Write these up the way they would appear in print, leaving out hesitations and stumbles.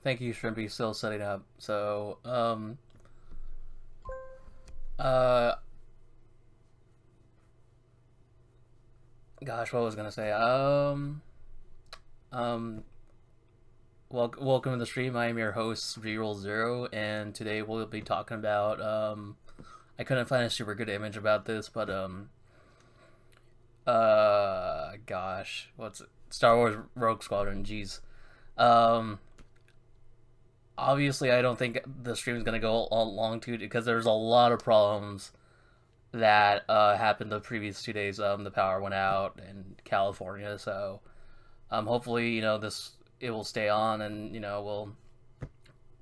Thank you, Shrimpy. Still setting up. So, uh, gosh, what was I gonna say? Um, welcome to the stream. I am your host, Reroll Zero, and today we'll be talking about, I couldn't find a super good image about this, but, gosh, what's it? Star Wars Rogue Squadron, jeez. Um, Obviously, I don't think the stream is gonna go long too because there's a lot of problems that happened the previous 2 days. The power went out in California, so hopefully this it will stay on, and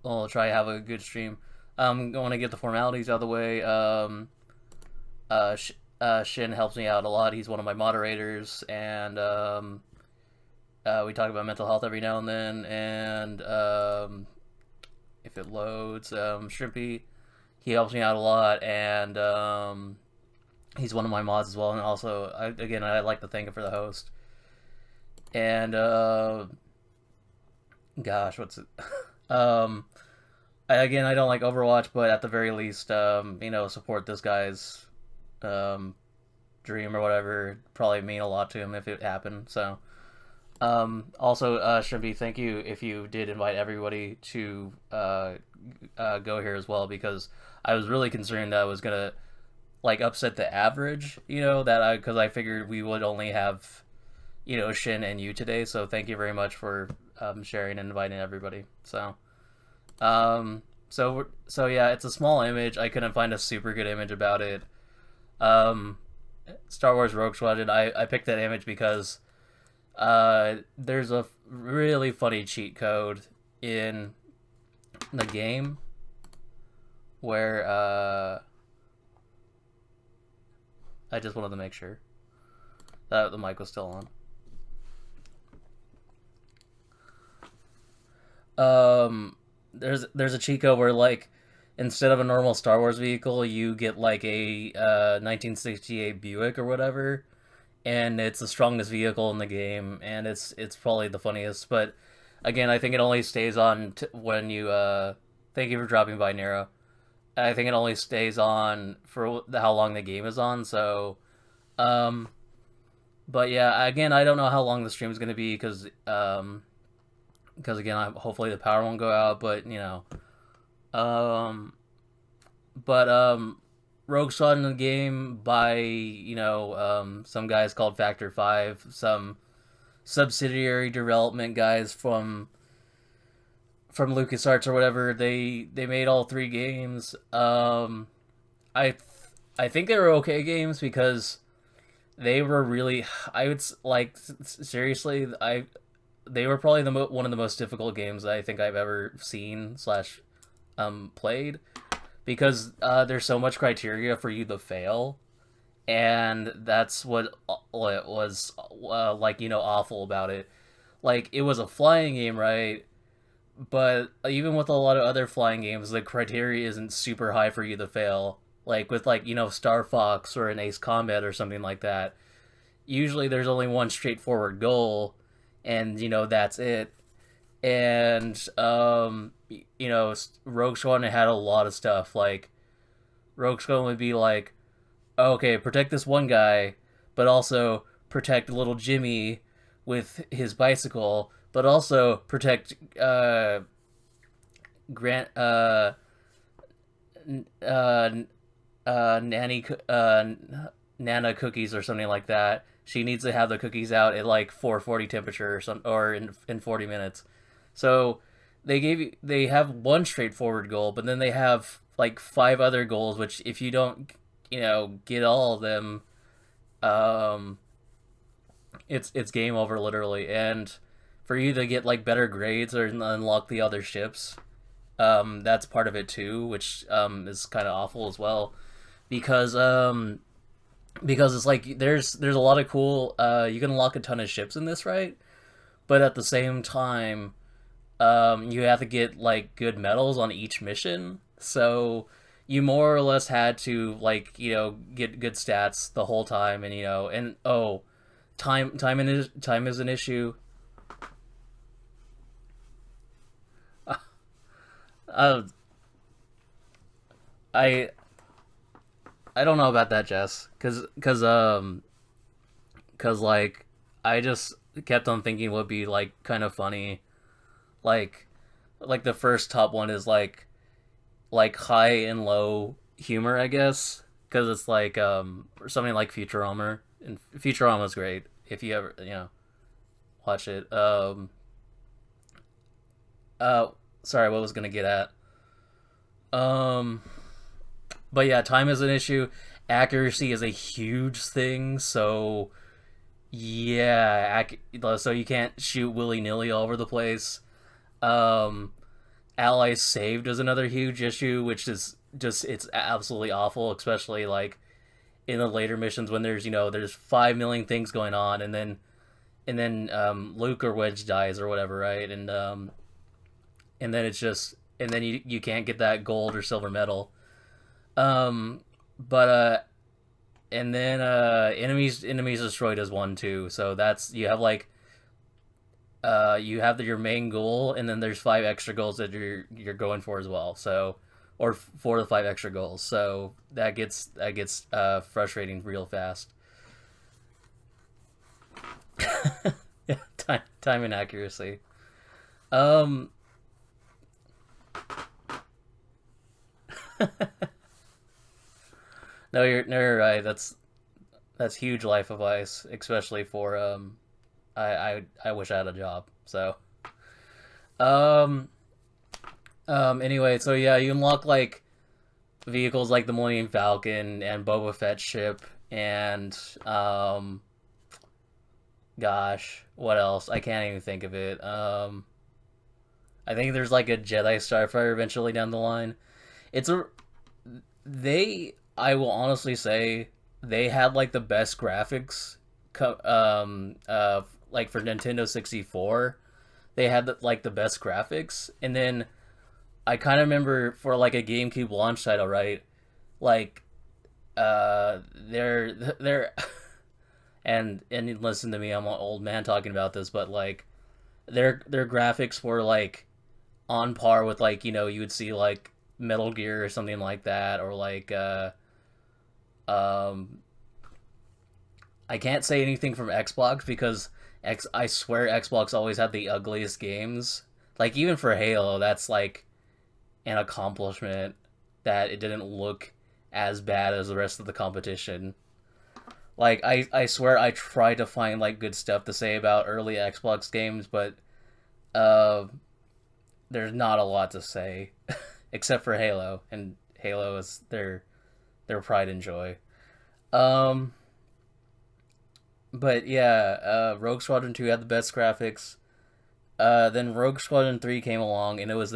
we'll try to have a good stream. I want to get the formalities out of the way. Shin helps me out a lot. He's one of my moderators, and we talk about mental health every now and then. And if it loads, Shrimpy, he helps me out a lot, and he's one of my mods as well. And also, I'd like to thank him for the host. And gosh, what's it? I don't like Overwatch, but at the very least, support this guy's dream or whatever. Probably mean a lot to him if it happened. So, also, Shrimpy, thank you if you did invite everybody to go here as well, because I was really concerned that I was gonna like upset the average, because I figured we would only have Shin and you today. So thank you very much for sharing and inviting everybody. So yeah, it's a small image. I couldn't find a super good image about it. Um, Star Wars Rogue Squadron. I picked that image because there's a really funny cheat code in the game where I just wanted to make sure that the mic was still on. There's a cheat code where, like, instead of a normal Star Wars vehicle, you get like a 1968 Buick or whatever, and it's the strongest vehicle in the game, and it's probably the funniest. But again, I think it only stays on when you. Thank you for dropping by, Nero. I think it only stays on for how long the game is on. So, um, but yeah, again, I don't know how long the stream is going to be because again, hopefully the power won't go out. But um, but Rogue Squadron in the game by some guys called Factor 5, some subsidiary development guys from LucasArts or whatever. They made all three games. I I think they were okay games because they were really, I would like, seriously, I they were probably one of the most difficult games I think I've ever seen slash played, because there's so much criteria for you to fail, and that's what was awful about it. Like, it was a flying game, right? But even with a lot of other flying games, the criteria isn't super high for you to fail. Like with, Star Fox or an Ace Combat or something like that, usually there's only one straightforward goal, and that's it. And Rogue Squadron had a lot of stuff. Like, Rogue Squadron would be like, okay, protect this one guy, but also protect little Jimmy with his bicycle, but also protect Grant nanny Nana cookies or something like that. She needs to have the cookies out at like 440 temperature or in 40 minutes. So they have one straightforward goal, but then they have like five other goals, which if you don't get all of them, um it's game over literally. And for you to get like better grades or unlock the other ships, that's part of it too, which is kind of awful as well, because it's like there's a lot of cool, you can unlock a ton of ships in this, right? But at the same time, you have to get like good medals on each mission, so you more or less had to get good stats the whole time. And time is an issue. uh, I I don't know about that, Jess, cause like I just kept on thinking would be like kind of funny, like the first top one is like high and low humor, I guess, because it's like something like Futurama, and Futurama's great if you ever watch it. Uh, Sorry, what was gonna get at? Um, but yeah, time is an issue. Accuracy is a huge thing, so yeah, so you can't shoot willy nilly all over the place. Um, Allies saved is another huge issue, which is just it's absolutely awful, especially like in the later missions when there's 5 million things going on, and then Luke or Wedge dies or whatever, right? And then it's just and then you can't get that gold or silver medal. Um, but and then enemies destroyed is one too. So that's you have your main goal, and then there's five extra goals that you're going for as well. So, or 4 to 5 extra goals. So that gets frustrating real fast. Yeah, time and accuracy. Um, no, you're right. That's huge life advice, especially for I wish I had a job. So um anyway, so yeah, you unlock like vehicles like the Millennium Falcon and Boba Fett ship and gosh, what else? I can't even think of it. I think there's like a Jedi Starfighter eventually down the line. It's a I will honestly say they had like the best graphics like for Nintendo 64. They had like the best graphics, and then I kind of remember for like a GameCube launch title, right? Like they're and listen to me, I'm an old man talking about this, but like their graphics were like on par with like you would see like Metal Gear or something like that, or like um I can't say anything from Xbox because I swear Xbox always had the ugliest games. Like even for Halo, that's like an accomplishment that it didn't look as bad as the rest of the competition. Like I swear I tried to find like good stuff to say about early Xbox games, but uh there's not a lot to say except for Halo, and Halo is their pride and joy. Um but yeah, Rogue Squadron 2 had the best graphics. Then Rogue Squadron 3 came along, and it was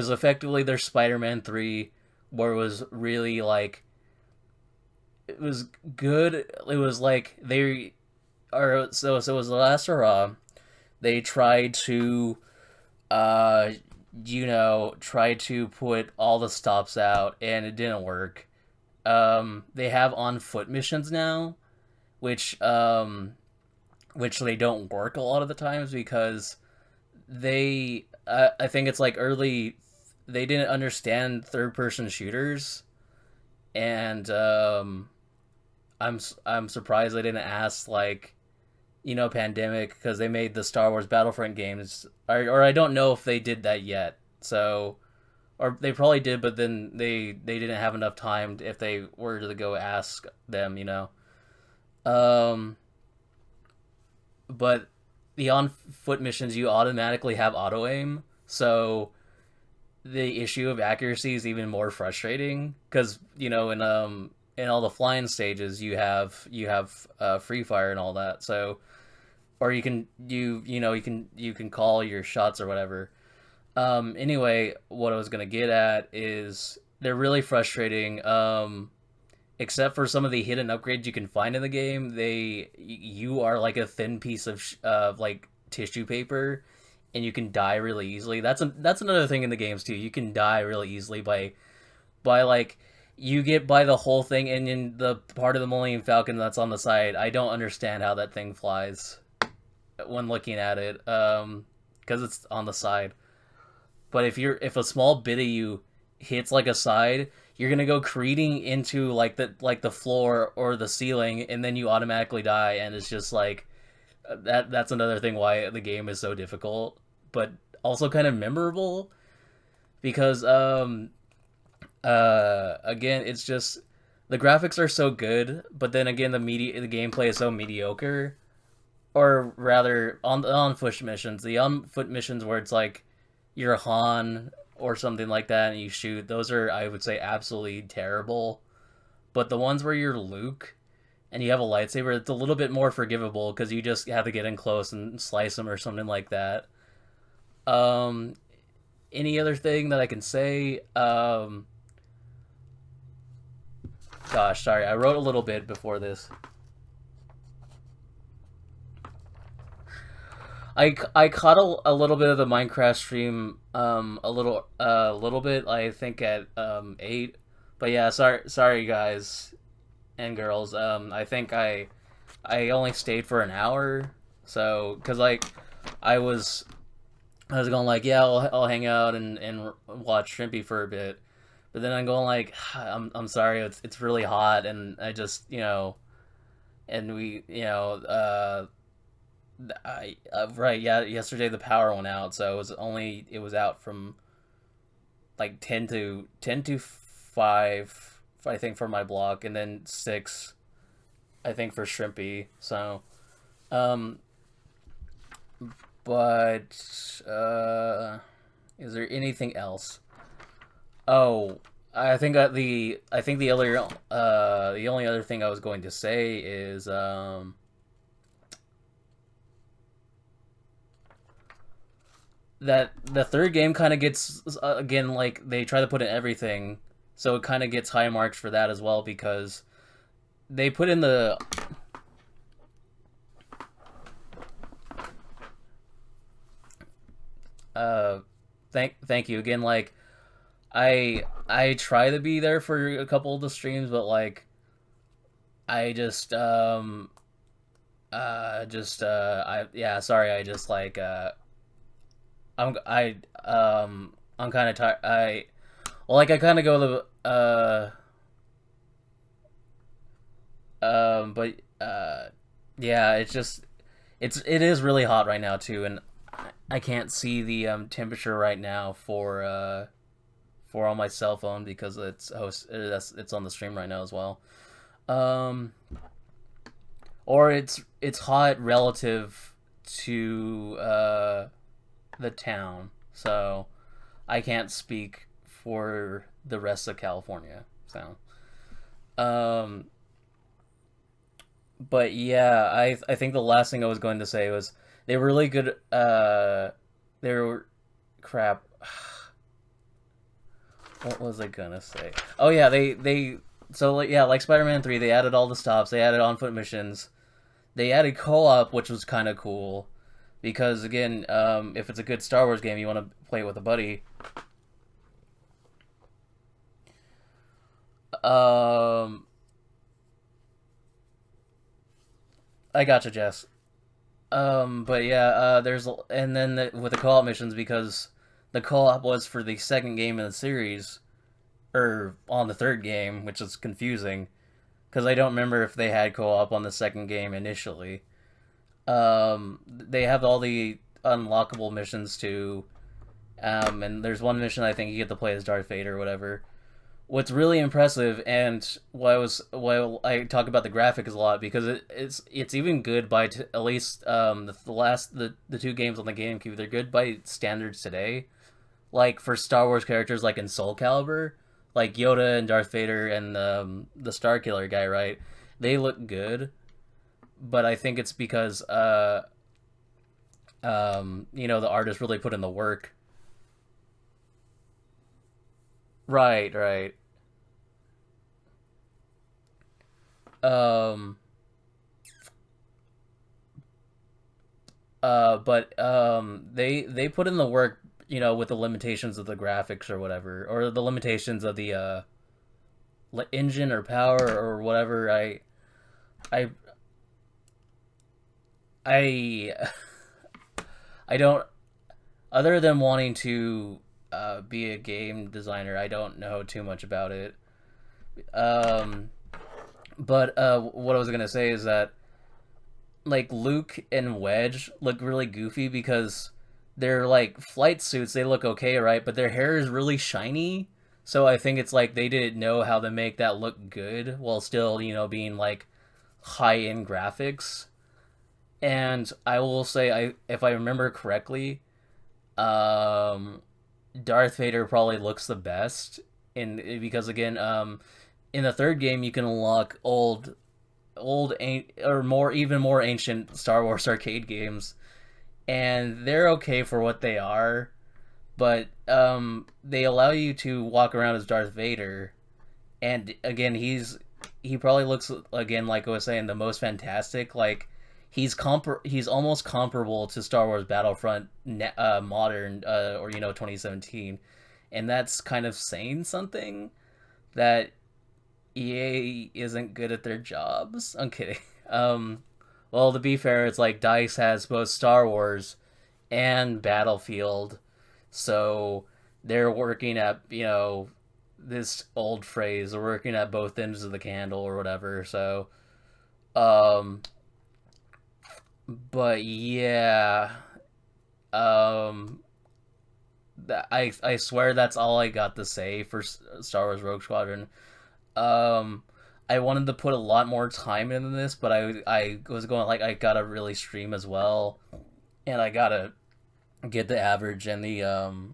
effectively their Spider-Man 3, where it was really like it was good. It was like they are so it was the last hurrah. They tried to uh try to put all the stops out, and it didn't work. They have on foot missions now, which which they don't work a lot of the times because I think it's like early they didn't understand third person shooters, and I'm surprised they didn't ask like Pandemic, because they made the Star Wars Battlefront games, or I don't know if they did that yet. So, or they probably did, but then they didn't have enough time if they were to go ask them. Um, but the on foot missions you automatically have auto aim, so the issue of accuracy is even more frustrating because in all the flying stages you have free fire and all that. So or you can call your shots or whatever. Anyway, what I was gonna get at is they're really frustrating. Except for some of the hidden upgrades you can find in the game, you are like a thin piece of like tissue paper, and you can die really easily. That's another thing in the games too. You can die really easily by like you get by the whole thing, and in the part of the Millennium Falcon that's on the side, I don't understand how that thing flies when looking at it, because it's on the side. But if a small bit of you hits like a side, you're gonna go careening into like the floor or the ceiling, and then you automatically die. And it's just like that's another thing why the game is so difficult, but also kind of memorable because again, it's just the graphics are so good, but then again the gameplay is so mediocre. Or rather, on foot missions, the on foot missions where it's like you're Han or something like that and you shoot, those are, I would say, absolutely terrible. But the ones where you're Luke and you have a lightsaber, it's a little bit more forgivable because you just have to get in close and slice them or something like that. Um, any other thing that I can say? Gosh, sorry, I wrote a little bit before this. I caught a little bit of the Minecraft stream, a little bit, I think at 8. But yeah, sorry guys and girls. I think I only stayed for an hour. So cuz like I was I was going like, yeah, I'll hang out and watch Shrimpy for a bit. But then I'm going like, I'm sorry, it's really hot and I just, and we, right, yeah, yesterday the power went out, so it was out from like 10 to 5, I think, for my block, and then 6, I think, for Shrimpy. So, um, but is there anything else? Oh, I think the only other thing I was going to say is that the third game kind of gets, again, like they try to put in everything, so it kind of gets high marks for that as well because they put in the uh thank you again. Like I try to be there for a couple of the streams, but like I I yeah, sorry, I just like I'm kind of tired. Like I kind of go to but yeah, it is really hot right now too, and I can't see the temperature right now for on my cell phone because it's on the stream right now as well. Um, or it's hot relative to the town, so I can't speak for the rest of California. So, um, but yeah, I think the last thing I was going to say was they were really good. They were crap. What was I gonna say? Oh yeah, they so like, yeah, like Spider-Man 3, they added all the stops. They added on foot missions. They added co-op, which was kind of cool because again, if it's a good Star Wars game, you want to play it with a buddy. Um, I gotcha, Jess. But yeah, and then with the co-op missions, because the co-op was for the second game in the series, or on the third game, which is confusing because I don't remember if they had co-op on the second game initially. They have all the unlockable missions too, and there's one mission I think you get to play as Darth Vader or whatever. What's really impressive, and why I talk about the graphics a lot, because it's even good by at least the two games on the GameCube, they're good by standards today. Like for Star Wars characters, like in Soul Calibur, like Yoda and Darth Vader and the Star Killer guy, right? They look good, but I think it's because the artist really put in the work. Right, right. Um, but they put in the work, with the limitations of the graphics or whatever, or the limitations of the engine or power or whatever. I, I, I don't. Other than wanting to be a game designer. I don't know too much about it. Um, but what I was gonna say is that like Luke and Wedge look really goofy because they're like flight suits. They look okay, right? But their hair is really shiny. So I think it's like they didn't know how to make that look good while still, being like high end graphics. And I will say, if I remember correctly, um, Darth Vader probably looks the best in because again, in the third game you can unlock or more even more ancient Star Wars arcade games, and they're okay for what they are, but they allow you to walk around as Darth Vader, and again he probably looks again like I was saying the most fantastic. Like he's almost comparable to Star Wars Battlefront modern or 2017, and that's kind of saying something that EA isn't good at their jobs. I'm kidding. Well, to be fair, it's like DICE has both Star Wars and Battlefield, so they're working at this old phrase. They're working at both ends of the candle or whatever. So, um, but yeah, um, I swear that's all I got to say for Star Wars Rogue Squadron. Um, I wanted to put a lot more time into this, but I was going like I gotta really stream as well, and I gotta get the average and the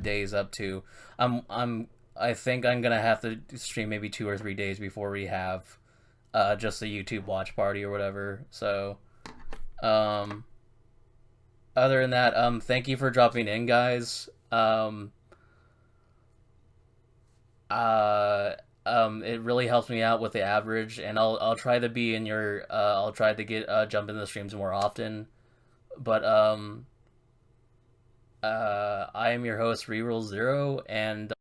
days up to. I think I'm gonna have to stream maybe 2 or 3 days before we have just a YouTube watch party or whatever. So um, other than that, thank you for dropping in, guys. Uh, it really helps me out with the average, and I'll try to be in your I'll try to get jump into the streams more often. But I am your host Reroll Zero, and